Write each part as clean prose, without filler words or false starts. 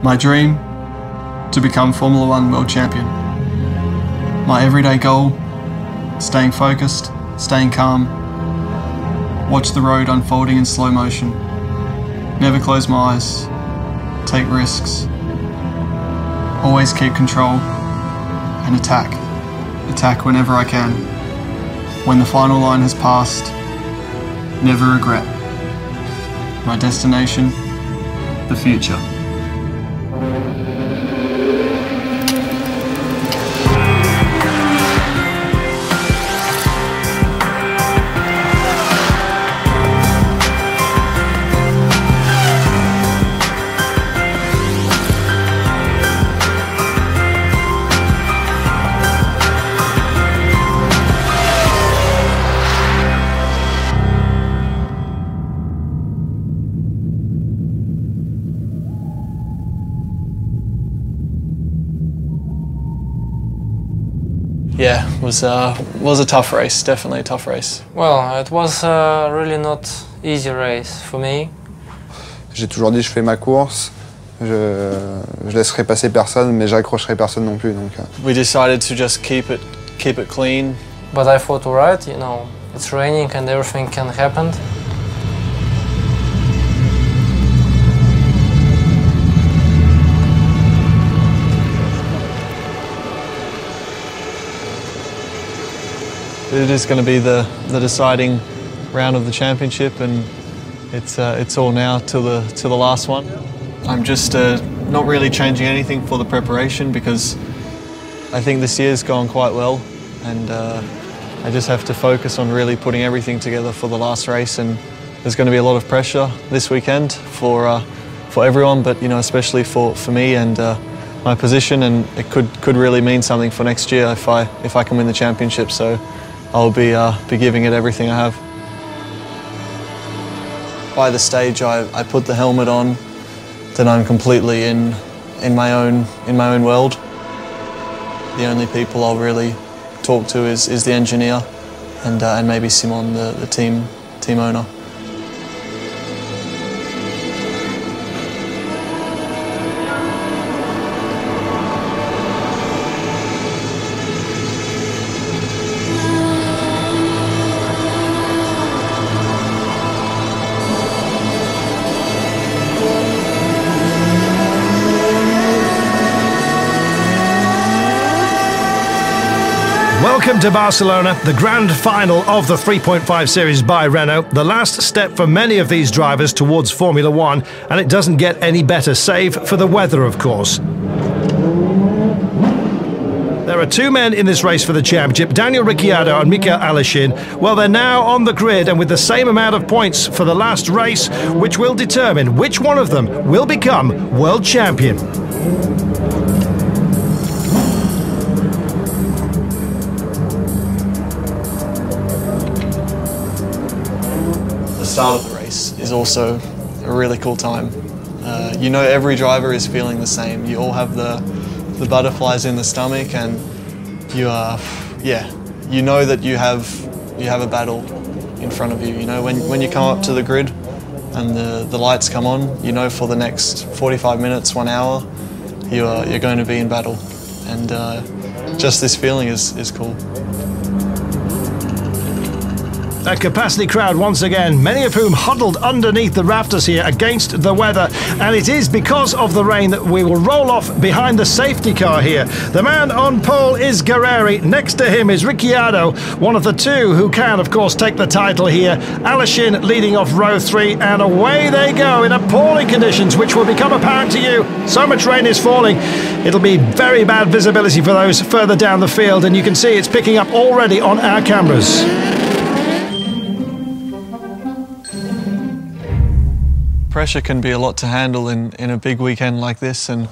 My dream? To become Formula One world champion. My everyday goal? Staying focused, staying calm. Watch the road unfolding in slow motion. Never close my eyes. Take risks. Always keep control. And attack. Attack whenever I can. When the final line has passed, never regret. My destination, the future. Yeah, it was a tough race, definitely a tough race. Well, it was really not easy race for me. J'ai toujours dit je fais ma course, je laisserai passer personne, mais j'accrocherai personne non plus. Donc. We decided to just keep it clean. But I thought, alright, you know, it's raining and everything can happen. It is going to be the deciding round of the championship, and it's all now till the last one. I'm just not really changing anything for the preparation because I think this year's gone quite well, and I just have to focus on really putting everything together for the last race. And there's going to be a lot of pressure this weekend for everyone, but you know, especially for me and my position, and it could really mean something for next year if I can win the championship. So I'll be giving it everything I have. By the stage I put the helmet on, then I'm completely in my own world. The only people I'll really talk to is the engineer and maybe Simon, the team owner. Welcome to Barcelona, the grand final of the 3.5 Series by Renault, the last step for many of these drivers towards Formula One, and it doesn't get any better, save for the weather, of course. There are two men in this race for the championship, Daniel Ricciardo and Michael Aleshin. Well, they're now on the grid and with the same amount of points for the last race, which will determine which one of them will become world champion. The start of the race is also a really cool time. You know, every driver is feeling the same. You all have the butterflies in the stomach, and you know that you have a battle in front of you. You know, when you come up to the grid and the lights come on, you know for the next 45 minutes, 1 hour, you're going to be in battle, and just this feeling is cool. A capacity crowd once again, many of whom huddled underneath the rafters here against the weather, and it is because of the rain that we will roll off behind the safety car here. The man on pole is Guerreri, next to him is Ricciardo, one of the two who can of course take the title here. Aleshin leading off row 3, and away they go in appalling conditions, which will become apparent to you. So much rain is falling, it'll be very bad visibility for those further down the field, and you can see it's picking up already on our cameras. Pressure can be a lot to handle in a big weekend like this, and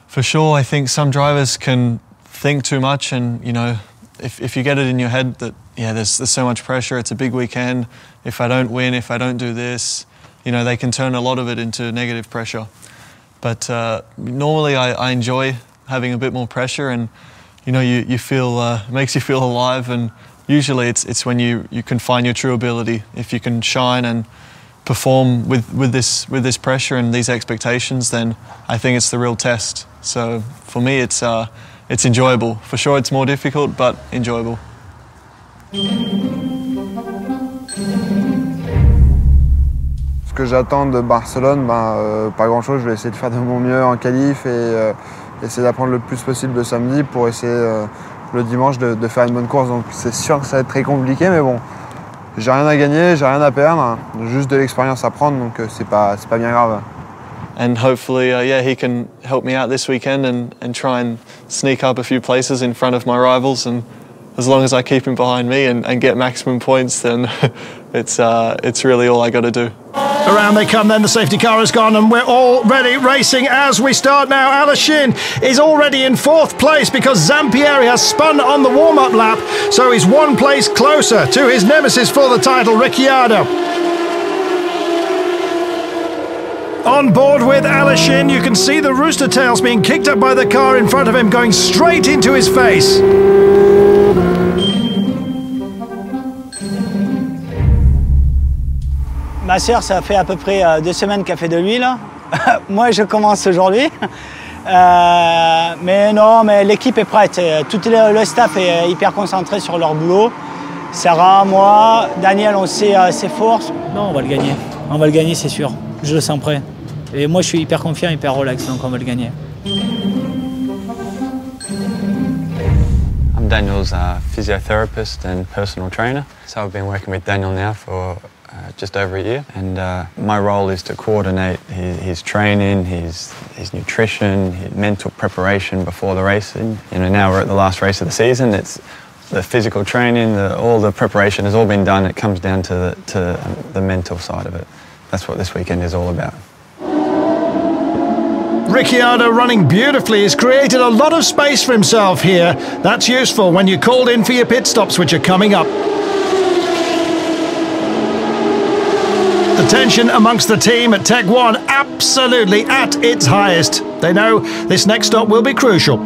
for sure I think some drivers can think too much, and you know, if you get it in your head that there's so much pressure, it's a big weekend, if I don't win, if I don't do this, you know, they can turn a lot of it into negative pressure. But normally I enjoy having a bit more pressure, and you know, you feel it makes you feel alive, and usually it's when you can find your true ability, if you can shine and perform with this pressure and these expectations, then I think it's the real test. So for me, it's enjoyable. For sure, it's more difficult, but enjoyable. Ce que j'attends de Barcelone, pas grand-chose. Je vais essayer de faire de mon mieux en qualif et essayer d'apprendre le plus possible le samedi pour essayer le dimanche de faire une bonne course. Donc c'est sûr que ça va être très compliqué, mais bon, j'ai rien à gagner, j'ai rien à perdre, juste de l'expérience à prendre, donc c'est pas bien grave. And hopefully, he can help me out this weekend and try and sneak up a few places in front of my rivals. And as long as I keep him behind me and get maximum points, then it's really all I got to do. Around they come then, the safety car has gone and we're already racing as we start now. Aleshin is already in 4th place because Zampieri has spun on the warm-up lap, so he's 1 place closer to his nemesis for the title, Ricciardo. On board with Aleshin, you can see the rooster tails being kicked up by the car in front of him, going straight into his face. Ma sœur, ça fait à peu près 2 semaines qu'elle fait de l'huile. Moi, je commence aujourd'hui. Mais non, mais l'équipe est prête. Tout le staff est hyper concentré sur leur boulot. Sarah, moi, Daniel, on sait ses forces. Non, on va le gagner. On va le gagner, c'est sûr. Je le sens prêt. Et moi, je suis hyper confiant, hyper relax, donc on va le gagner. I'm Daniel's physiotherapist and personal trainer. So I've been working with Daniel now for just over a year, and my role is to coordinate his training, his nutrition, his mental preparation before the racing. You know, now we're at the last race of the season. It's the physical training, all the preparation has all been done. It comes down to the mental side of it. That's what this weekend is all about. Ricciardo running beautifully has created a lot of space for himself here. That's useful when you're called in for your pit stops, which are coming up. The tension amongst the team at Tech 1 absolutely at its highest. They know this next stop will be crucial.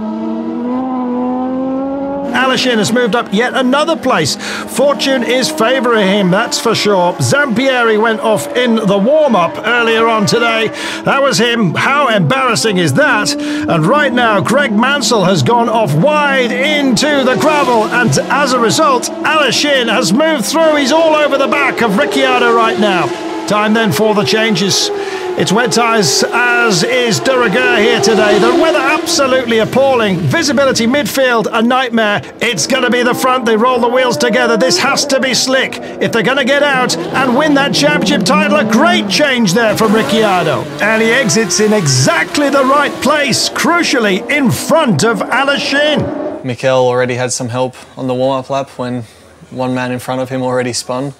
Aleshin has moved up yet another place. Fortune is favouring him, that's for sure. Zampieri went off in the warm-up earlier on today. That was him. How embarrassing is that? And right now, Greg Mansell has gone off wide into the gravel. And as a result, Aleshin has moved through. He's all over the back of Ricciardo right now. Time then for the changes. It's wet tyres, as is de rigueur here today. The weather absolutely appalling. Visibility midfield, a nightmare. It's going to be the front. They roll the wheels together. This has to be slick if they're going to get out and win that championship title. A great change there from Ricciardo. And he exits in exactly the right place, crucially in front of Aleshin. Mikel already had some help on the warm-up lap when one man in front of him already spun.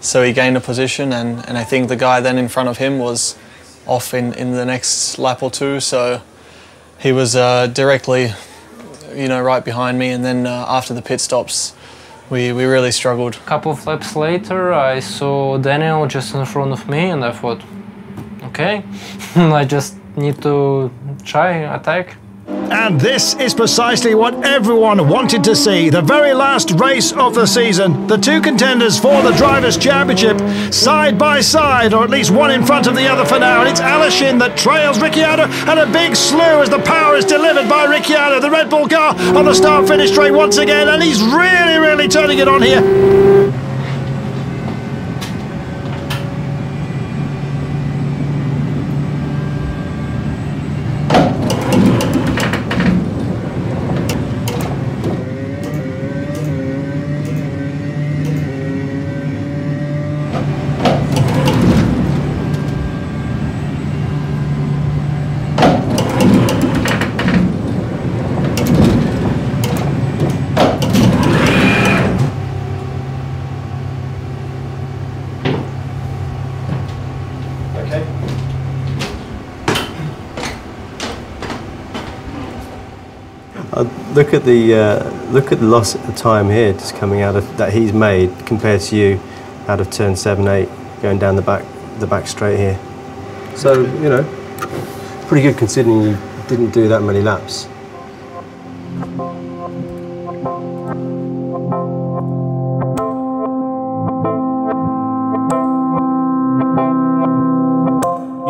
So he gained a position, and I think the guy then in front of him was off in the next lap or two, so he was directly, right behind me. And then after the pit stops, we really struggled. A couple of laps later, I saw Daniel just in front of me, and I thought, okay, I just need to try attack. And this is precisely what everyone wanted to see. The very last race of the season. The two contenders for the Drivers' Championship side by side, or at least one in front of the other for now. And it's Aleshin that trails Ricciardo, and a big slew as the power is delivered by Ricciardo. The Red Bull car on the start-finish straight once again, and he's really turning it on here. Look at the loss of time here, just coming out of that he's made compared to you, out of turn 7, 8, going down the back straight here. So pretty good considering you didn't do that many laps.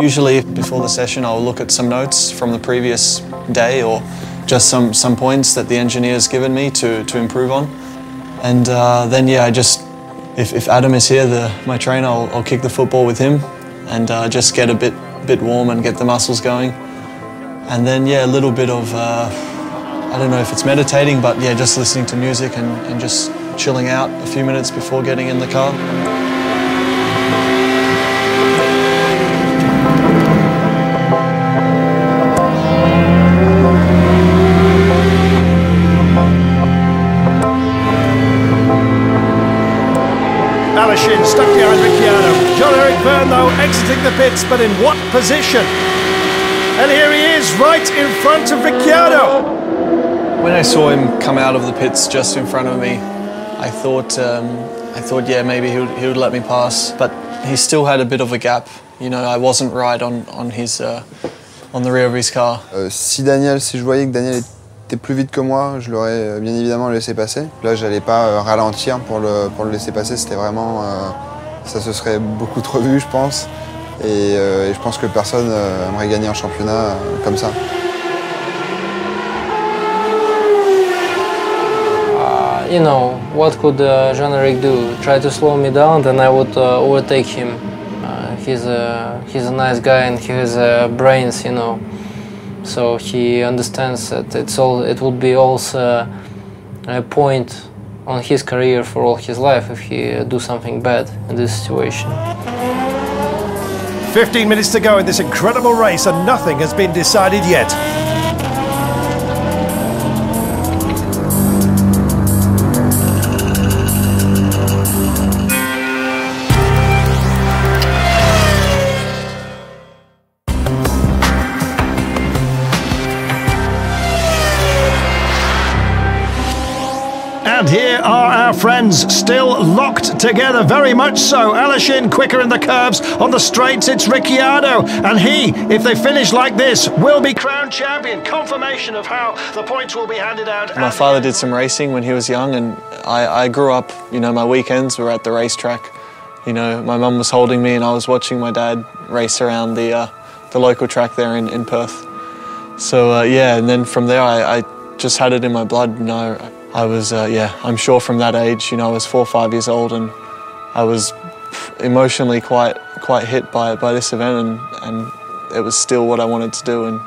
Usually before the session I'll look at some notes from the previous day or just some points that the engineer's given me to improve on. And then yeah, if Adam is here, my trainer, I'll kick the football with him and just get a bit warm and get the muscles going. And then yeah, a little bit of, I don't know if it's meditating, but yeah, just listening to music and just chilling out a few minutes before getting in the car. Aleshin stuck behind Ricciardo. Jean-Eric Vergne though exiting the pits, but in what position? And here he is, right in front of Ricciardo. When I saw him come out of the pits just in front of me, I thought yeah, maybe he would let me pass, but he still had a bit of a gap. You know, I wasn't right on the rear of his car. Si je voyais que Daniel était plus vite que moi, je l'aurais bien évidemment laissé passer. Là, j'allais pas ralentir pour le laisser passer. C'était vraiment, ça se serait beaucoup trop vu, je pense. Et je pense que personne aimerait gagner un championnat comme ça. You know, what could Jean-Eric do? Try to slow me down, then I would overtake him. He's a nice guy and he has brains, you know. So he understands that it would be also a point on his career for all his life if he do something bad in this situation. 15 minutes to go in this incredible race and nothing has been decided yet. And here are our friends, still locked together, very much so. Aleshin quicker in the curves, on the straights it's Ricciardo, and he, if they finish like this, will be crowned champion. Confirmation of how the points will be handed out. My father did some racing when he was young, and I grew up, you know, my weekends were at the racetrack. You know, my mum was holding me and I was watching my dad race around the local track there in Perth. So yeah, and then from there I just had it in my blood, you know. I was, yeah, I'm sure from that age, you know, I was 4 or 5 years old and I was emotionally quite hit by this event and it was still what I wanted to do, and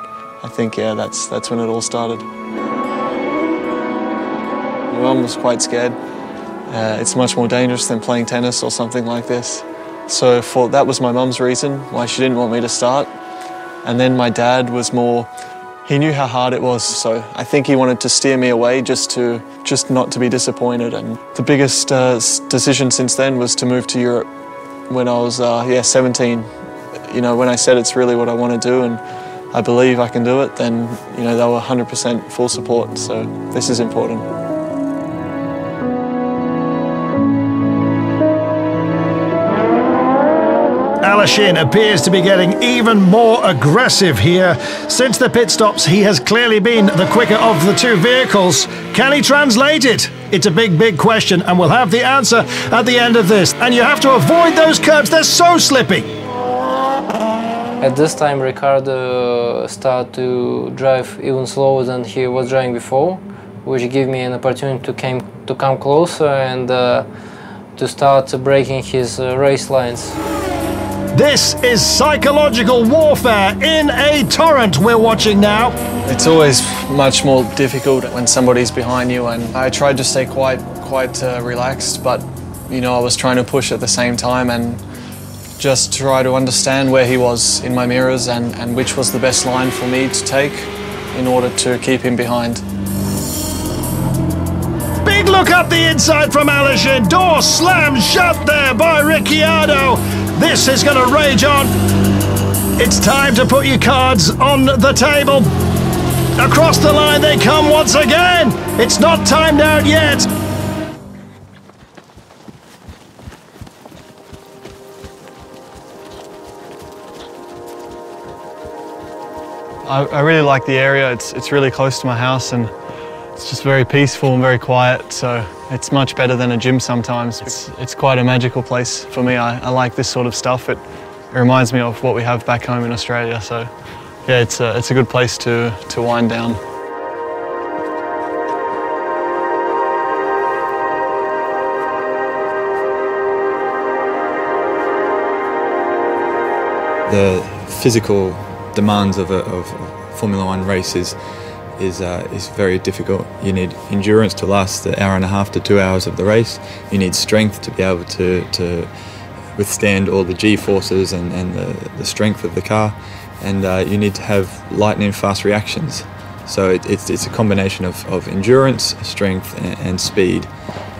I think, yeah, that's when it all started. My mum was quite scared. It's much more dangerous than playing tennis or something like this. So that was my mum's reason why she didn't want me to start. And then my dad was more, he knew how hard it was, so I think he wanted to steer me away just not to be disappointed. And the biggest decision since then was to move to Europe when I was 17. You know, when I said it's really what I want to do and I believe I can do it, then, you know, they were 100% full support, so this is important. Aleshin appears to be getting even more aggressive here. Since the pit stops, he has clearly been the quicker of the two vehicles. Can he translate it? It's a big question, and we'll have the answer at the end of this. And you have to avoid those curbs, they're so slippy. At this time, Ricardo started to drive even slower than he was driving before, which gave me an opportunity to come closer and to start breaking his race lines. This is psychological warfare in a torrent we're watching now. It's always much more difficult when somebody's behind you, and I tried to stay quite relaxed, but, you know, I was trying to push at the same time and just try to understand where he was in my mirrors and which was the best line for me to take in order to keep him behind. Big look up the inside from Aleshin. Door slammed shut there by Ricciardo. This is going to rage on. It's time to put your cards on the table. Across the line they come once again. It's not timed out yet. I really like the area. It's really close to my house and it's just very peaceful and very quiet, so it's much better than a gym sometimes. It's quite a magical place for me. I like this sort of stuff. It It reminds me of what we have back home in Australia. So yeah, it's a good place to wind down. The physical demands of a Formula One race is very difficult. You need endurance to last the hour and a half to 2 hours of the race. You need strength to be able to withstand all the G-forces and the strength of the car, and you need to have lightning fast reactions. So it's a combination of endurance, strength and speed,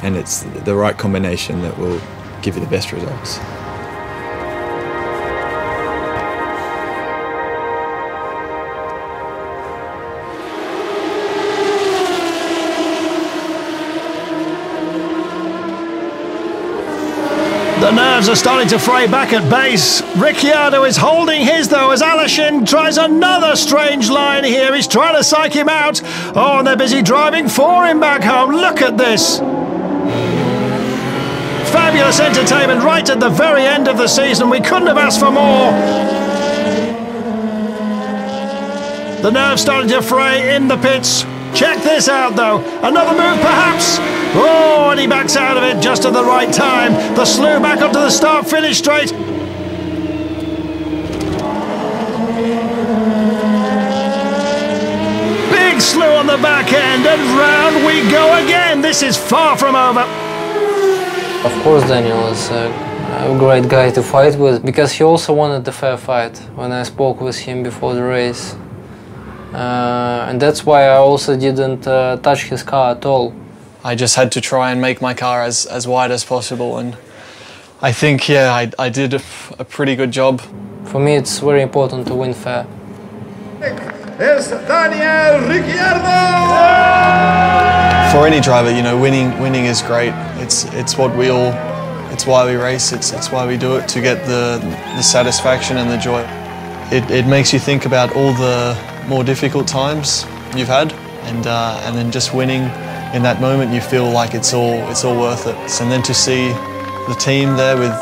and it's the right combination that will give you the best results. The nerves are starting to fray back at base. Ricciardo is holding his though as Aleshin tries another strange line here. He's trying to psych him out. Oh, and they're busy driving for him back home. Look at this. Fabulous entertainment right at the very end of the season. We couldn't have asked for more. The nerves starting to fray in the pits. Check this out though. Another move perhaps. Oh, and he backs out of it just at the right time. The slew back onto the start-finish straight. Big slew on the back end, and round we go again. This is far from over. Of course, Daniel is a great guy to fight with, because he also wanted the fair fight when I spoke with him before the race. And that's why I also didn't touch his car at all. I just had to try and make my car as wide as possible, and I think, yeah, I did a pretty good job. For me, it's very important to win fair. It's Daniel Ricciardo! For any driver, you know, winning is great. It's what we all, it's why we race. It's why we do it, to get the satisfaction and the joy. It makes you think about all the more difficult times you've had, and then just winning. In that moment, you feel like it's all worth it. And then to see the team there with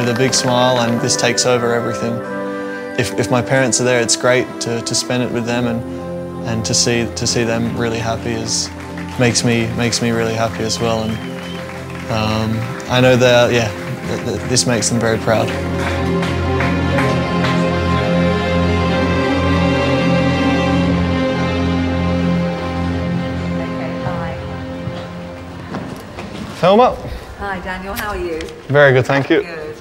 a big smile, and this takes over everything. If my parents are there, it's great to spend it with them, and to see them really happy makes me really happy as well. And I know this makes them very proud. Thelma. Hi Daniel, how are you? Very good, thank you. Good.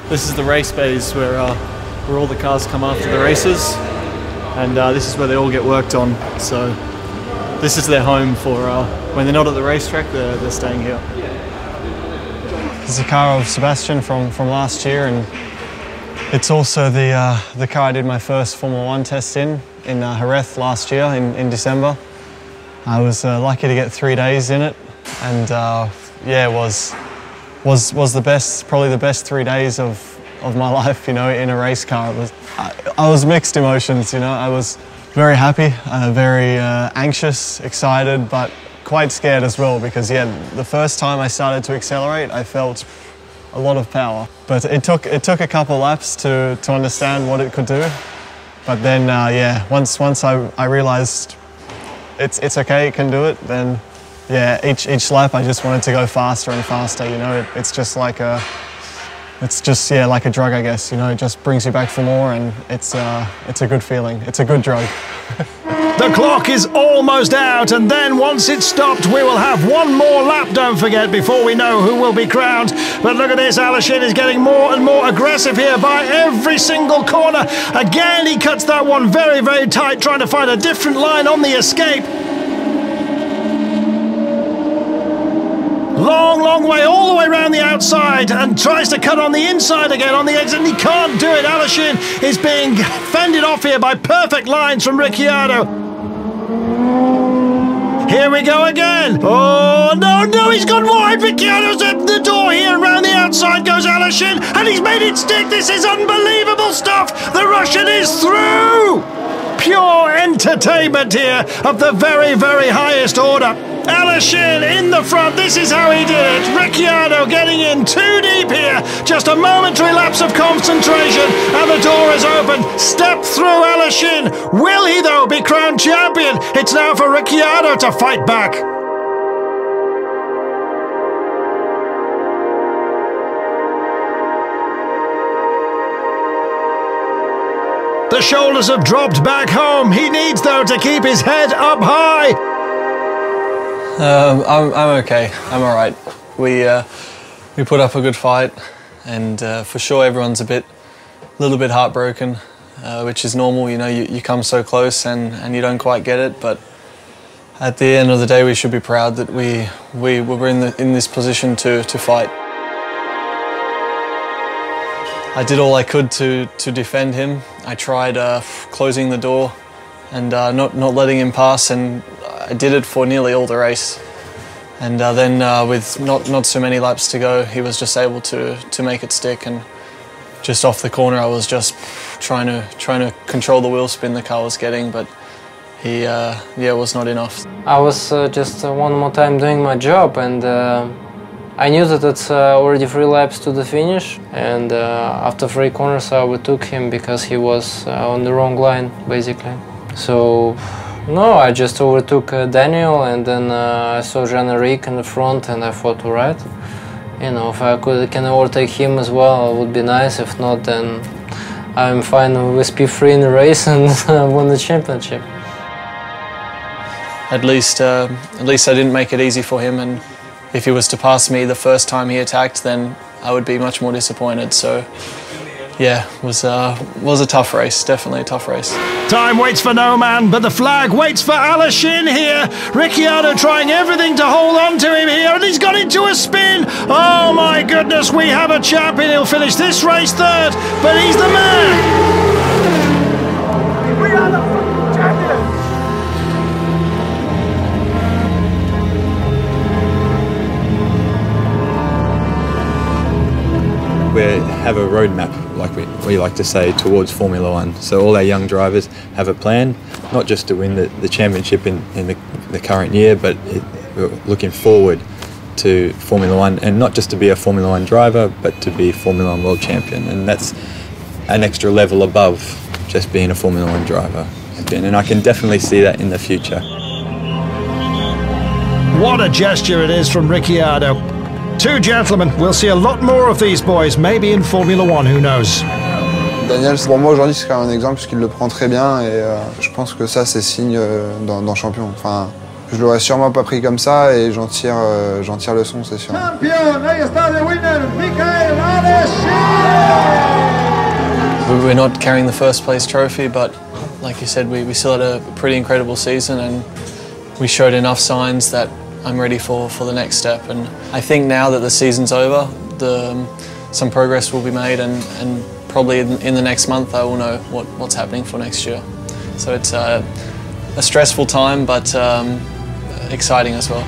This is the race bays where all the cars come after the races, and this is where they all get worked on. So this is their home for when they're not at the racetrack, they're staying here. This is a car of Sebastian from last year, and it's also the car I did my first Formula One test in Jerez last year in December. I was lucky to get 3 days in it. And yeah, it was the best, probably the best 3 days of my life, you know, in a race car. I was mixed emotions, you know. I was very happy, very anxious, excited, but quite scared as well, because yeah, the first time I started to accelerate, I felt a lot of power. But it took a couple laps to understand what it could do. But then yeah, once I realized it's okay, it can do it, then yeah, each lap I just wanted to go faster and faster, you know. It's just like like a drug, I guess, you know. It just brings you back for more, and it's a good feeling. It's a good drug. The clock is almost out, and then once it's stopped, we will have one more lap, don't forget, before we know who will be crowned. But look at this, Aleshin is getting more and more aggressive here by every single corner. Again, he cuts that one very, very tight, trying to find a different line on the escape. Long way, all the way around the outside, and tries to cut on the inside again on the exit, and he can't do it. Aleshin is being fended off here by perfect lines from Ricciardo. Here we go again. Oh, no, he's gone wide. Ricciardo's at the door here, and round the outside goes Aleshin, and he's made it stick. This is unbelievable stuff. The Russian is through. pure entertainment here of the very, very highest order. Aleshin in the front, this is how he did it. Ricciardo getting in too deep here. Just a momentary lapse of concentration and the door is open. Step through Aleshin. Will he though be crowned champion? It's now for Ricciardo to fight back. The shoulders have dropped back home. He needs though to keep his head up high. I'm okay. I'm all right. We put up a good fight, and for sure everyone's a little bit heartbroken, which is normal. You know, you come so close and you don't quite get it. But at the end of the day, we should be proud that we were in this position to fight. I did all I could to defend him. I tried closing the door and not letting him pass, and I did it for nearly all the race. And then with not so many laps to go, he was just able to make it stick. And just off the corner, I was just trying to control the wheel spin the car was getting, but he was not enough. I was just one more time doing my job, and I knew that it's already 3 laps to the finish, and after 3 corners I overtook him because he was on the wrong line, basically. So, no, I just overtook Daniel, and then I saw Jean-Eric in the front, and I thought, all right, you know, if I can overtake him as well, it would be nice. If not, then I'm fine with P3 in the race and won the championship. At least I didn't make it easy for him, and if he was to pass me the first time he attacked, then I would be much more disappointed. So, yeah, it was a tough race, definitely a tough race. Time waits for no man, but the flag waits for Aleshin here. Ricciardo trying everything to hold on to him here, and he's got into a spin. Oh my goodness, we have a champion. He'll finish this race 3rd, but he's the man. We are the champions. We have a roadmap, like we like to say, towards Formula One. So all our young drivers have a plan, not just to win the championship in the current year, but we're looking forward to Formula One, and not just to be a Formula One driver, but to be Formula One world champion. And that's an extra level above just being a Formula One driver. And I can definitely see that in the future. What a gesture it is from Ricciardo. 2 gentlemen, we'll see a lot more of these boys, maybe in Formula One, who knows. Daniel, pour moi aujourd'hui, c'est quand même un exemple puisqu'il le prend très bien, et je pense que ça, c'est signe d'un champion. Enfin, je l'aurais sûrement pas pris comme ça, et j'en tire leçon, c'est sûr. Champion, ahí está the winner, Michael Aleshin. We're not carrying the first place trophy, but like you said, we still had a pretty incredible season, and we showed enough signs that I'm ready for the next step. And I think now that the season's over, some progress will be made, and probably in the next month I will know what's happening for next year. So it's a stressful time, but exciting as well.